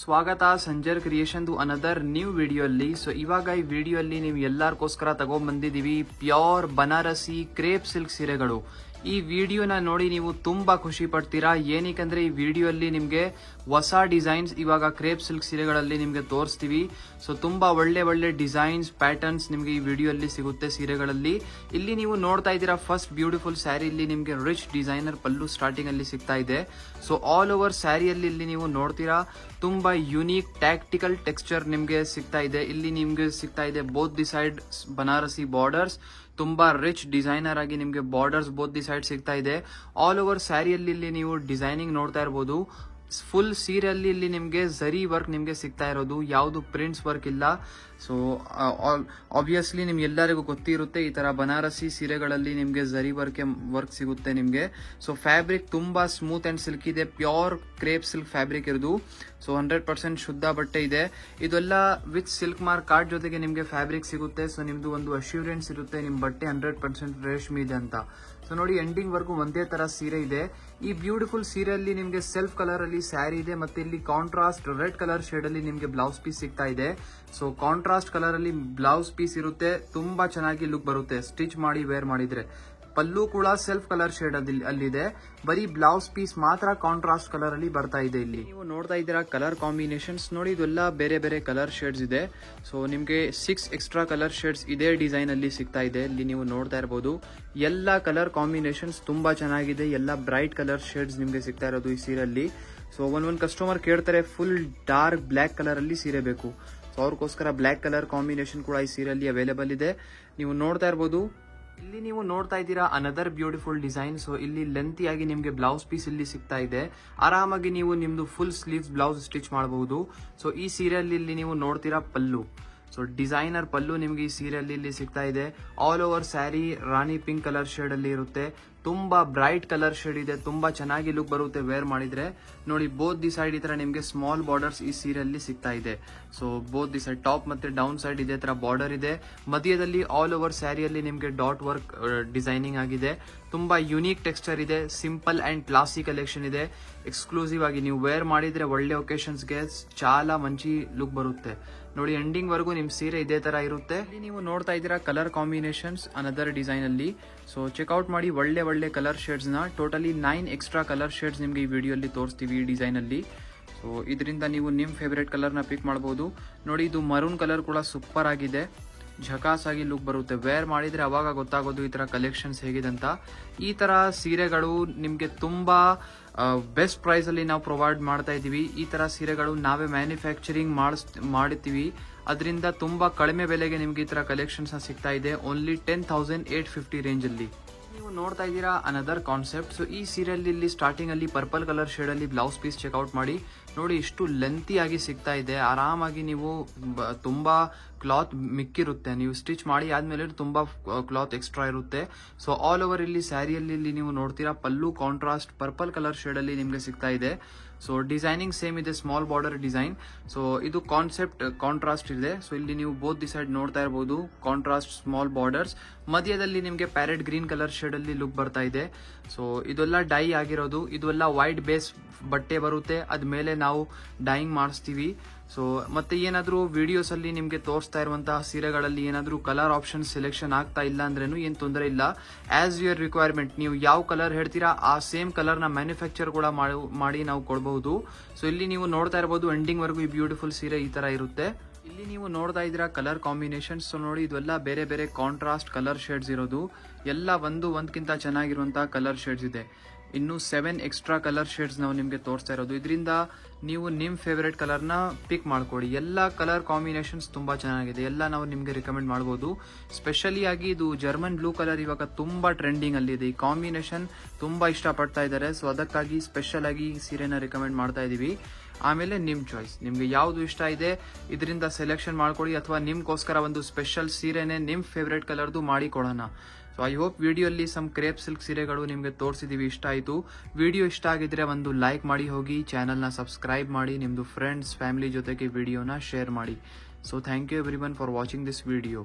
ಸ್ವಾಗತ Sanjar creation another new video ಅಲ್ಲಿ. So ಇವಾಗ ಈ ವಿಡಿಯೋ ಅಲ್ಲಿ ನೀವು ಎಲ್ಲಾರ್ಗೋಸ್ಕರ ತಗೊಂಡ್ಬಂದಿದೀವಿ ಪ್ಯೂರ್ ಬನಾರಸಿ ಕ್ರೇಪ್ ಸಿಲ್ಕ್ ಸೀರೆಗಳು. ಈ ವಿಡಿಯೋನ ನೋಡಿ ನೀವು ತುಂಬಾ ಖುಷಿ ಪಡ್ತೀರಾ. ಏನಕ್ಕಂದ್ರೆ ಈ ವಿಡಿಯೋ ಅಲ್ಲಿ ನಿಮ್ಗೆ ಹೊಸ ಡಿಸೈನ್ಸ್ ಇವಾಗ ಕ್ರೇಪ್ ಸಿಲ್ಕ್ ಸೀರೆಗಳಲ್ಲಿ ನಿಮ್ಗೆ ತೋರಿಸ್ತೀವಿ. ಸೊ ತುಂಬಾ ಒಳ್ಳೆ ಒಳ್ಳೆ ಡಿಸೈನ್ಸ್ ಪ್ಯಾಟರ್ನ್ಸ್ ನಿಮ್ಗೆ ಈ ವಿಡಿಯೋ ಅಲ್ಲಿ ಸಿಗುತ್ತೆ ಸೀರೆಗಳಲ್ಲಿ. ಇಲ್ಲಿ ನೀವು ನೋಡ್ತಾ ಇದ್ದೀರಾ ಫಸ್ಟ್ ಬ್ಯೂಟಿಫುಲ್ ಸ್ಯಾರಿ. ಇಲ್ಲಿ ನಿಮ್ಗೆ ರಿಚ್ ಡಿಸೈನರ್ ಪಲ್ಲು ಸ್ಟಾರ್ಟಿಂಗ್ ಅಲ್ಲಿ ಸಿಗ್ತಾ ಇದೆ. ಸೊ ಆಲ್ ಓವರ್ ಸ್ಯಾರಿಯಲ್ಲಿ ಇಲ್ಲಿ ನೀವು ನೋಡ್ತೀರಾ ತುಂಬಾ ಯುನೀಕ್ ಟ್ಯಾಕ್ಟಿಕಲ್ ಟೆಕ್ಸ್ಚರ್ ನಿಮ್ಗೆ ಸಿಗ್ತಾ ಇದೆ. ಇಲ್ಲಿ ನಿಮ್ಗೆ ಸಿಗ್ತಾ ಇದೆ both the side Banarasi borders. ತುಂಬಾ ರಿಚ್ ಡಿಸೈನರ್ ಆಗಿ ನಿಮ್ಗೆ ಬಾರ್ಡರ್ಸ್ ಬೋತ್ ದಿ ಸೈಡ್ ಸಿಗ್ತಾ ಇದೆ. ಆಲ್ ಓವರ್ ಸ್ಯಾರಿಯಲ್ಲಿ ಇಲ್ಲಿ ನೀವು ಡಿಸೈನಿಂಗ್ ನೋಡ್ತಾ ಇರಬಹುದು. ಫುಲ್ ಸೀರೆಯಲ್ಲಿ ಇಲ್ಲಿ ನಿಮ್ಗೆ ಝರಿ ವರ್ಕ್ ನಿಮ್ಗೆ ಸಿಗ್ತಾ ಇರೋದು, ಯಾವುದು ಪ್ರಿಂಟ್ಸ್ ವರ್ಕ್ ಇಲ್ಲ. ಸೊ ಆಬ್ವಿಯಸ್ಲಿ ನಿಮ್ಗೆ ಎಲ್ಲರಿಗೂ ಗೊತ್ತಿರುತ್ತೆ ಈ ತರ ಬನಾರಸಿ ಸೀರೆಗಳಲ್ಲಿ ನಿಮ್ಗೆ ಝರಿ ವರ್ಕ್ ಸಿಗುತ್ತೆ ನಿಮ್ಗೆ. ಸೊ ಫ್ಯಾಬ್ರಿಕ್ ತುಂಬಾ ಸ್ಮೂತ್ ಅಂಡ್ ಸಿಲ್ಕ್ ಇದೆ. ಪ್ಯೂರ್ ಕ್ರೇಪ್ ಸಿಲ್ಕ್ ಫ್ಯಾಬ್ರಿಕ್ ಇರೋದು. ಸೊ 100% ಶುದ್ಧ ಬಟ್ಟೆ ಇದೆ. ಇದೆಲ್ಲ ವಿತ್ ಸಿಲ್ಕ್ ಮಾರ್ಕ್ ಕಾರ್ಡ್ ಜೊತೆಗೆ ನಿಮ್ಗೆ ಫ್ಯಾಬ್ರಿಕ್ ಸಿಗುತ್ತೆ. ಸೊ ನಿಮ್ದು ಒಂದು ಅಶ್ಯೂರೆನ್ಸ್ ಇರುತ್ತೆ ನಿಮ್ ಬಟ್ಟೆ 100% ರೇಷ್ಮೆ ಇದೆ ಅಂತ. ಸೊ ನೋಡಿ ಎಂಡಿಂಗ್ ವರ್ಗು ಒಂದೇ ತರ ಸೀರೆ ಇದೆ. ಈ ಬ್ಯೂಟಿಫುಲ್ ಸೀರೆಯಲ್ಲಿ ನಿಮ್ಗೆ ಸೆಲ್ಫ್ ಕಲರ್ ಅಲ್ಲಿ ಸ್ಯಾರಿ ಇದೆ, ಮತ್ತೆ ಇಲ್ಲಿ ಕಾಂಟ್ರಾಸ್ಟ್ ರೆಡ್ ಕಲರ್ ಶೇಡ್ ಅಲ್ಲಿ ನಿಮ್ಗೆ ಬ್ಲೌಸ್ ಪೀಸ್ ಸಿಗ್ತಾ ಇದೆ. ಸೊ ಕಾಂಟ್ರಾಸ್ಟ್ ಕಲರ್ ಅಲ್ಲಿ ಬ್ಲೌಸ್ ಪೀಸ್ ಇರುತ್ತೆ. ತುಂಬಾ ಚೆನ್ನಾಗಿ ಲುಕ್ ಬರುತ್ತೆ ಸ್ಟಿಚ್ ಮಾಡಿ ವೇರ್ ಮಾಡಿದ್ರೆ. ಪಲ್ಲು ಕೂಡ ಸೆಲ್ಫ್ ಕಲರ್ ಶೇಡ್ ಅಲ್ಲಿದೆ. ಬರೀ ಬ್ಲೌಸ್ ಪೀಸ್ ಮಾತ್ರ ಕಾಂಟ್ರಾಸ್ಟ್ ಕಲರ್ ಅಲ್ಲಿ ಬರ್ತಾ ಇದೆ. ಇಲ್ಲಿ ನೀವು ನೋಡ್ತಾ ಇದ್ದೀರಾ ಕಲರ್ ಕಾಂಬಿನೇಷನ್ಸ್ ನೋಡಿ, ಇದೆಲ್ಲ ಬೇರೆ ಬೇರೆ ಕಲರ್ ಶೇಡ್ಸ್ ಇದೆ. ಸೊ ನಿಮ್ಗೆ 6 ಎಕ್ಸ್ಟ್ರಾ ಕಲರ್ ಶೇಡ್ಸ್ ಇದೇ ಡಿಸೈನ್ ಅಲ್ಲಿ ಸಿಗ್ತಾ ಇದೆ. ಇಲ್ಲಿ ನೀವು ನೋಡ್ತಾ ಇರಬಹುದು ಎಲ್ಲ ಕಲರ್ ಕಾಂಬಿನೇಷನ್ಸ್ ತುಂಬಾ ಚೆನ್ನಾಗಿದೆ. ಎಲ್ಲ ಬ್ರೈಟ್ ಕಲರ್ ಶೇಡ್ಸ್ ನಿಮ್ಗೆ ಸಿಗ್ತಾ ಇರೋದು ಈ ಸೀರೆಯಲ್ಲಿ. ಸೊ ಒಂದ್ ಕಸ್ಟಮರ್ ಕೇಳ್ತಾರೆ ಫುಲ್ ಡಾರ್ಕ್ ಬ್ಲಾಕ್ ಕಲರ್ ಅಲ್ಲಿ ಸೀರೆ ಬೇಕು. ಸೊ ಅವ್ರಿಗೋಸ್ಕರ ಬ್ಲಾಕ್ ಕಲರ್ ಕಾಂಬಿನೇಷನ್ ಕೂಡ ಈ ಸೀರೆಯಲ್ಲಿ ಅವೈಲೇಬಲ್ ಇದೆ. ನೀವು ನೋಡ್ತಾ ಇರಬಹುದು. ಇಲ್ಲಿ ನೀವು ನೋಡ್ತಾ ಇದ್ದೀರಾ ಅನದರ್ ಬ್ಯೂಟಿಫುಲ್ ಡಿಸೈನ್. ಸೊ ಇಲ್ಲಿ ಲೆಂತಿ ಆಗಿ ನಿಮ್ಗೆ ಬ್ಲೌಸ್ ಪೀಸ್ ಇಲ್ಲಿ ಸಿಗ್ತಾ ಇದೆ. ಆರಾಮಾಗಿ ನೀವು ನಿಮ್ದು ಫುಲ್ ಸ್ಲೀವ್ಸ್ ಬ್ಲೌಸ್ ಸ್ಟಿಚ್ ಮಾಡಬಹುದು. ಸೊ ಈ ಸೀರೆಯಲ್ಲಿ ಇಲ್ಲಿ ನೀವು ನೋಡ್ತೀರಾ ಪಲ್ಲು. ಸೊ ಡಿಸೈನರ್ ಪಲ್ಲು ನಿಮ್ಗೆ ಈ ಸೀರೆಯಲ್ಲಿ ಇಲ್ಲಿ ಸಿಗ್ತಾ ಇದೆ. ಆಲ್ ಓವರ್ ಸ್ಯಾರಿ ರಾಣಿ ಪಿಂಕ್ ಕಲರ್ ಶೇಡ್ ಅಲ್ಲಿ ಇರುತ್ತೆ. ತುಂಬಾ ಬ್ರೈಟ್ ಕಲರ್ ಶೇಡ್ ಇದೆ. ತುಂಬಾ ಚೆನ್ನಾಗಿ ಲುಕ್ ಬರುತ್ತೆ ವೇರ್ ಮಾಡಿದ್ರೆ. ನೋಡಿ ಬೋತ್ ದಿ ಸೈಡ್ ಈ ತರ ನಿಮ್ಗೆ ಸ್ಮಾಲ್ ಬಾರ್ಡರ್ಸ್ ಈ ಸೀರೆಯಲ್ಲಿ ಸಿಗ್ತಾ ಇದೆ. So both the side top ಮತ್ತೆ ಡೌನ್ ಸೈಡ್ ಇದೇ ತರ ಬಾರ್ಡರ್ ಇದೆ. ಮಧ್ಯದಲ್ಲಿ ಆಲ್ ಓವರ್ ಸ್ಯಾರಿಯಲ್ಲಿ ನಿಮ್ಗೆ ಡಾಟ್ ವರ್ಕ್ ಡಿಸೈನಿಂಗ್ ಆಗಿದೆ. ತುಂಬಾ ಯುನೀಕ್ ಟೆಕ್ಸ್ಚರ್ ಇದೆ. ಸಿಂಪಲ್ ಅಂಡ್ ಕ್ಲಾಸಿ ಕಲೆಕ್ಷನ್ ಇದೆ. ಎಕ್ಸ್ಕ್ಲೂಸಿವ್ ಆಗಿ ನೀವು ವೇರ್ ಮಾಡಿದ್ರೆ ಒಳ್ಳೆ ಒಕೇಶನ್ಸ್ಗೆ చాలా ಮಂಚಿ ಲುಕ್ ಬರುತ್ತೆ. ನೋಡಿ ಎಂಡಿಂಗ್ ವರೆಗೂ ನಿಮ್ ಸೀರೆ ಇದೇ ತರ ಇರುತ್ತೆ. ಇಲ್ಲಿ ನೀವು ನೋಡ್ತಾ ಇದ್ದೀರಾ ಕಲರ್ ಕಾಂಬಿನೇಷನ್ಸ್ ಅನದರ್ ಡಿಸೈನ್ ಅಲ್ಲಿ. ಸೊ ಚೆಕ್ಔಟ್ ಮಾಡಿ ಒಳ್ಳೆ ಒಳ್ಳೆ ಕಲರ್ ಶೇಡ್ಸ್ ನ. ಟೋಟಲಿ 9 ಎಕ್ಸ್ಟ್ರಾ ಕಲರ್ ಶೇಡ್ಸ್ ನಿಮ್ಗೆ ಈ ವಿಡಿಯೋ ಅಲ್ಲಿ ತೋರಿಸ್ತೀವಿ ಈ ಡಿಸೈನ್ ಅಲ್ಲಿ. ಸೊ ಇದರಿಂದ ನೀವು ನಿಮ್ ಫೇವರೇಟ್ ಕಲರ್ ನ ಪಿಕ್ ಮಾಡಬಹುದು. ನೋಡಿ ಇದು ಮರೂನ್ ಕಲರ್ ಕೂಡ ಸೂಪರ್ ಆಗಿದೆ. ಝಕಾಸ್ ಆಗಿ ಲುಕ್ ಬರುತ್ತೆ. ವೇರ್ ಮಾಡಿದ್ರೆ ಅವಾಗ ಗೊತ್ತಾಗೋದು ಈ ತರ ಕಲೆಕ್ಷನ್ಸ್ ಹೇಗಿದೆ ಅಂತ. ಈ ತರ ಸೀರೆಗಳು ನಿಮ್ಗೆ ತುಂಬಾ ಬೆಸ್ಟ್ ಪ್ರೈಸ್ ಅಲ್ಲಿ ನಾವು ಪ್ರೊವೈಡ್ ಮಾಡ್ತಾ ಇದೀವಿ. ಈ ತರ ಸೀರೆಗಳು ನಾವೇ ಮ್ಯಾನುಫ್ಯಾಕ್ಚರಿಂಗ್ ಮಾಡುತ್ತೀವಿ. ಅದರಿಂದ ತುಂಬಾ ಕಡಿಮೆ ಬೆಲೆಗೆ ನಿಮ್ಗೆ ಈ ತರ ಕಲೆಕ್ಷನ್ಸ್ ಸಿಗ್ತಾ ಇದೆ. ಓನ್ಲಿ 10,850 ರೇಂಜ್ ಅಲ್ಲಿ. ನೀವು ನೋಡ್ತಾ ಇದ್ದೀರಾ ಅನದರ್ ಕಾನ್ಸೆಪ್ಟ್. ಸೊ ಈ ಸೀರೆಯಲ್ಲಿ ಇಲ್ಲಿ ಸ್ಟಾರ್ಟಿಂಗ್ ಅಲ್ಲಿ ಪರ್ಪಲ್ ಕಲರ್ ಶೇಡ್ ಅಲ್ಲಿ ಬ್ಲೌಸ್ ಪೀಸ್ ಚೆಕ್ಔಟ್ ಮಾಡಿ ನೋಡಿ. ಇಷ್ಟು ಲೆಂತಿ ಆಗಿ ಸಿಗ್ತಾ ಇದೆ. ಆರಾಮಾಗಿ ನೀವು ತುಂಬಾ ಕ್ಲಾತ್ ಮಿಕ್ಕಿರುತ್ತೆ. ನೀವು ಸ್ಟಿಚ್ ಮಾಡಿ ಆದ್ಮೇಲೆ ತುಂಬಾ ಕ್ಲಾತ್ ಎಕ್ಸ್ಟ್ರಾ ಇರುತ್ತೆ. ಸೊ ಆಲ್ ಓವರ್ ಇಲ್ಲಿ ಸ್ಯಾರಿಯಲ್ಲಿ ಇಲ್ಲಿ ನೀವು ನೋಡ್ತೀರಾ ಪಲ್ಲು ಕಾಂಟ್ರಾಸ್ಟ್ ಪರ್ಪಲ್ ಕಲರ್ ಶೇಡ್ ಅಲ್ಲಿ ನಿಮ್ಗೆ ಸಿಗ್ತಾ ಇದೆ. ಸೊ ಡಿಸೈನಿಂಗ್ ಸೇಮ್ ಇದೆ, ಸ್ಮಾಲ್ ಬಾರ್ಡರ್ ಡಿಸೈನ್. ಸೊ ಇದು ಕಾನ್ಸೆಪ್ಟ್ ಕಾಂಟ್ರಾಸ್ಟ್ ಇದೆ. ಸೊ ಇಲ್ಲಿ ನೀವು ಬೋತ್ ದಿ ಸೈಡ್ ನೋಡ್ತಾ ಇರಬಹುದು ಕಾಂಟ್ರಾಸ್ಟ್ ಸ್ಮಾಲ್ ಬಾರ್ಡರ್ಸ್. ಮಧ್ಯದಲ್ಲಿ ನಿಮ್ಗೆ ಪ್ಯಾರೆಟ್ ಗ್ರೀನ್ ಕಲರ್ ಶೇಡ್ ಅಲ್ಲಿ ಲುಕ್ ಬರ್ತಾ ಇದೆ. ಸೊ ಇದೆಲ್ಲ ಡೈ ಆಗಿರೋದು. ಇದೆಲ್ಲ ವೈಟ್ ಬೇಸ್ ಬಟ್ಟೆ ಬರುತ್ತೆ. ಅದ್ಮೇಲೆ ನಾವು ಡೈಯಿಂಗ್ ಮಾಡಿಸ್ತೀವಿ. ಸೊ ಮತ್ತೆ ಏನಾದ್ರೂ ವಿಡಿಯೋಸ್ ಅಲ್ಲಿ ನಿಮ್ಗೆ ತೋರಿಸ್ತಾ ಇರುವಂತಹ ಸೀರೆಗಳಲ್ಲಿ ಏನಾದ್ರೂ ಕಲರ್ ಆಪ್ಷನ್ ಸೆಲೆಕ್ಷನ್ ಆಗ್ತಾ ಇಲ್ಲ ಅಂದ್ರೇನು ಏನ್ ತೊಂದರೆ ಇಲ್ಲ. ಆಸ್ ಯುವರ್ ರಿಕ್ವೈರ್ಮೆಂಟ್ ನೀವು ಯಾವ ಕಲರ್ ಹೇಳ್ತೀರಾ ಆ ಸೇಮ್ ಕಲರ್ ನ ಮ್ಯಾನುಫ್ಯಾಕ್ಚರ್ ಕೂಡ ಮಾಡಿ ನಾವು ಕೊಡಬಹುದು. ಸೊ ಇಲ್ಲಿ ನೀವು ನೋಡ್ತಾ ಇರಬಹುದು ಎಂಡಿಂಗ್ ವರೆಗೂ ಈ ಬ್ಯೂಟಿಫುಲ್ ಸೀರೆ ಈ ತರ ಇರುತ್ತೆ. ಇಲ್ಲಿ ನೀವು ನೋಡ್ತಾ ಇದ್ದೀರಾ ಕಲರ್ ಕಾಂಬಿನೇಷನ್ಸ್. ಸೊ ನೋಡಿ ಇದೆಲ್ಲ ಬೇರೆ ಬೇರೆ ಕಾಂಟ್ರಾಸ್ಟ್ ಕಲರ್ ಶೇಡ್ಸ್ ಇರೋದು. ಎಲ್ಲ ಒಂದಕ್ಕಿಂತ ಚೆನ್ನಾಗಿರುವಂತಹ ಕಲರ್ ಶೇಡ್ಸ್ ಇದೆ. ಇನ್ನು 7 ಎಕ್ಸ್ಟ್ರಾ ಕಲರ್ ಶೇಡ್ಸ್ ನಾವು ನಿಮ್ಗೆ ತೋರಿಸ್ತಾ ಇರೋದು. ಇದರಿಂದ ನೀವು ನಿಮ್ ಫೇವರೇಟ್ ಕಲರ್ ನ ಪಿಕ್ ಮಾಡ್ಕೊಳ್ಳಿ. ಎಲ್ಲ ಕಲರ್ ಕಾಂಬಿನೇಷನ್ಸ್ ತುಂಬಾ ಚೆನ್ನಾಗಿದೆ. ಎಲ್ಲ ನಾವು ನಿಮ್ಗೆ ರಿಕಮೆಂಡ್ ಮಾಡಬಹುದು. ಸ್ಪೆಷಲಿ ಆಗಿ ಇದು ಜರ್ಮನ್ ಬ್ಲೂ ಕಲರ್ ಇವಾಗ ತುಂಬಾ ಟ್ರೆಂಡಿಂಗ್ ಅಲ್ಲಿ ಇದೆ. ಈ ಕಾಂಬಿನೇಷನ್ ತುಂಬಾ ಇಷ್ಟಪಡ್ತಾ ಇದ್ದಾರೆ. ಸೊ ಅದಕ್ಕಾಗಿ ಸ್ಪೆಷಲ್ ಆಗಿ ಸೀರೆನ ರಿಕಮೆಂಡ್ ಮಾಡ್ತಾ ಇದೀವಿ. ಆಮೇಲೆ ನಿಮ್ ಚಾಯ್ಸ್, ನಿಮ್ಗೆ ಯಾವ್ದು ಇಷ್ಟ ಇದೆ ಇದರಿಂದ ಸೆಲೆಕ್ಷನ್ ಮಾಡ್ಕೊಳ್ಳಿ. ಅಥವಾ ನಿಮ್ಗೋಸ್ಕರ ಒಂದು ಸ್ಪೆಷಲ್ ಸೀರೆನೆ ನಿಮ್ ಫೇವರೇಟ್ ಕಲರ್ದು ಮಾಡಿ ಕೊಡೋಣ. ಸೊ ಐ ಹೋಪ್ ವಿಡಿಯೋ ಅಲ್ಲಿ ಸಮ್ ಕ್ರೇಪ್ ಸಿಲ್ಕ್ ಸೀರೆಗಳು ನಿಮ್ಗೆ ತೋರಿಸಿದೀವಿ, ಇಷ್ಟ ಆಯ್ತು. ವಿಡಿಯೋ ಇಷ್ಟ ಆಗಿದ್ರೆ ಒಂದು ಲೈಕ್ ಮಾಡಿ ಹೋಗಿ, ಚಾನಲ್ ನ ಸಬ್ಸ್ಕ್ರೈಬ್ ಮಾಡಿ, ನಿಮ್ದು ಫ್ರೆಂಡ್ಸ್ ಫ್ಯಾಮಿಲಿ ಜೊತೆಗೆ ವಿಡಿಯೋನ ಶೇರ್ ಮಾಡಿ. So thank you everyone for watching this video.